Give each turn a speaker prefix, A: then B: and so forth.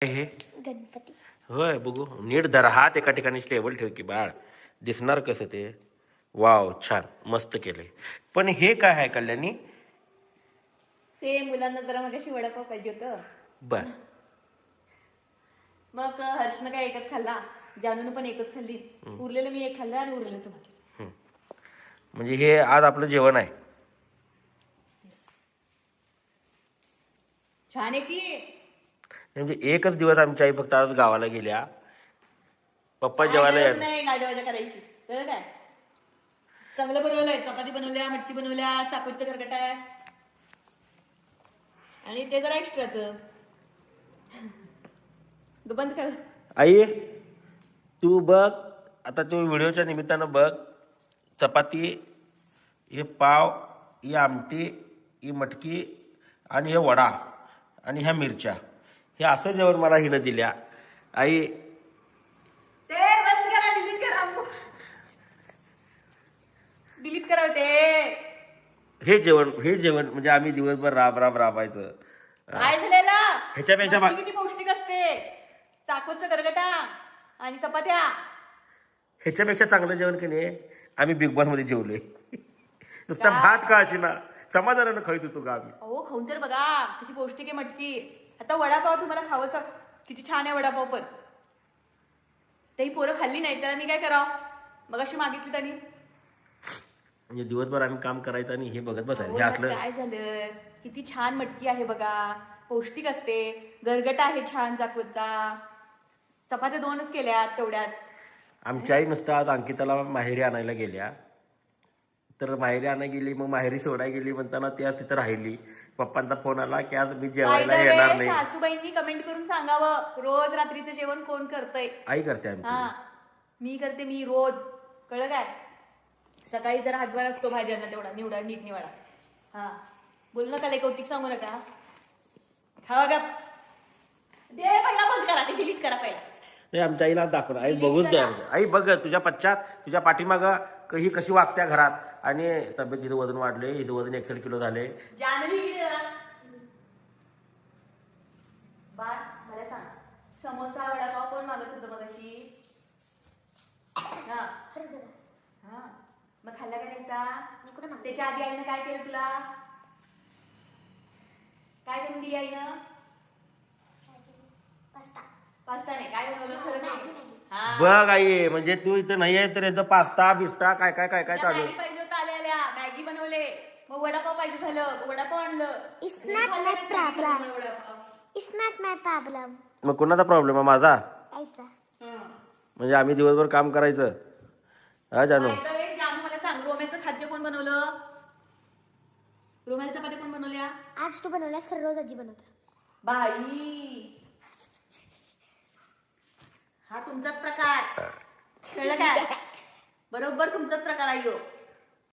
A: हे
B: गणपती.
A: होय बघू नीट धरा हात एका ठिकाणी स्टेबल ठेव की बाळ दिसणार कसं ते. वाव छान मस्त केलंय. पण हे काय आहे कल्याणी?
C: ते मुलांना जरा माझ्याशी वडापाव पाहिजे होतं.
A: बर
C: मग हर्षनं काय एकच खाल्ला, जानून पण एकच खाल्ली. उरलेलं मी एक खाल्लं आणि उरलेलं तुम्हाला.
A: म्हणजे हे आज आपलं जेवण आहे.
C: छान आहे की.
A: म्हणजे एकच दिवस आमची आई फक्त आज गावाला गेल्या. पप्पा जेवायला
C: काय गरज
A: येणार.
C: नाही गाजावाजा करायची. कळलं काय? चांगलं बनवलंय, चपाती बनवल्या, मटकी बनवल्या, चाकूचं करकट आहे आणि ते जरा एक्स्ट्राच. बंद कर.
A: आई तू बघ आता तू व्हिडिओच्या निमित्तानं बघ. चपाती, हे पाव, ही आमटी, ही मटकी आणि हे वडा आणि ह्या मिरच्या, हे असं जेवण मला हिनं दिल्या. आई
C: ते बंद करा, डिलीट करा. डिलीट करा ते.
A: हे जेवण म्हणजे आम्ही दिवसभर राबायचं.
C: काय झालेलं?
A: ह्याच्यापेक्षा
C: मटकी किती पौष्टिक असते. चाकूचं गरगटा आणि चपात्या.
A: ह्याच्यापेक्षा चांगलं जेवण की नाही आम्ही बिग बॉस मध्ये जेवलोय. नुसता भात का अशी समाधानानं खाईत होतो का आम्ही.
C: अहो खाऊन तर बघा किती पौष्टिक आहे मटकी. आता वडापाव तुम्हाला खावंसं किती छान आहे वडापाव. पण तेही पोरं खाल्ली नाही तर मी काय करावं. मग अशी मागितली त्यांनी.
A: म्हणजे दिवसभर आम्ही काम करायचं आणि हे बघत बसायचं. हे
C: अहो,
A: असलं
C: काय झालं, किती छान मटकी आहे बघा, पौष्टिक असते. गरगटा आहे छान चाकूचा. चपात्या 2च केल्यात तेवढ्याच.
A: आमची आई नुसतं आज अंकिताला माहेरी आणायला गेल्या. तर माहेरी आणायला गेली, मग माहेरी सोडायला गेली म्हणताना ती आज तिथं राहिली. पप्पांचा फोन आला की आज मी जेवायला येणार नाही.
C: सासूबाईंनी कमेंट करून सांगावं रोज रात्रीचं जेवण कोण करतंय.
A: आई करते आमची.
C: हा मी करते, मी रोज. कळलं काय? सकाळी जरा हातभार असतो भाज्यांना तेवढा निवडा नीट निवाडा. हा बोलू नका, लय कौतिक सांगू नका. खावा का दे पहिला, बंद करा ते, डिलीट करा पहिला.
A: नाही आमच्या आईला दाखवलं. आई बघूच द्या. आई बघ तुझ्या पश्चात तुझ्या पाठीमाग ही कशी वागत्या घरात. आणि तब्येत हिचं वजन वाढले, हिचं वजन 61 किलो झाले.
C: जानवी बाळ मला सांग, समोसा वडापाव कोण मागत होतं मगाशी? हा हा मग खाल्ला का नाहीसा? त्याच्या आधी आईनं काय केलं तुला? काय करून दिली आईनं? पास्ता नाही, काय बनवलं खरं नाही.
A: बघ आई म्हणजे तू इथं नाही आहे तर याचं पास्ता बिस्ता काय काय काय काय चालू.
C: मॅगी पाहिजे होतं आल्या मॅगी बनवले. मग वडापाव पाहिजे झालं, वडापाव आणलं.
B: It's not my problem. It's not my problem.
A: मग कोणाचा प्रॉब्लेम आहे? माझा.
B: आईचा.
A: म्हणजे आम्ही दिवसभर काम करायचं. हा जानू
C: जानू मला सांग, रोम्याचं खाद्य कोण बनवलं? रोम्याच्या चपात्या कोण बनवल्या?
B: आज तू बनवल्यास, खरं रोज आजी बनवते.
C: बाई हा तुमचाच प्रकार. कळलं काय? बरोबर तुमचाच प्रकार आहे.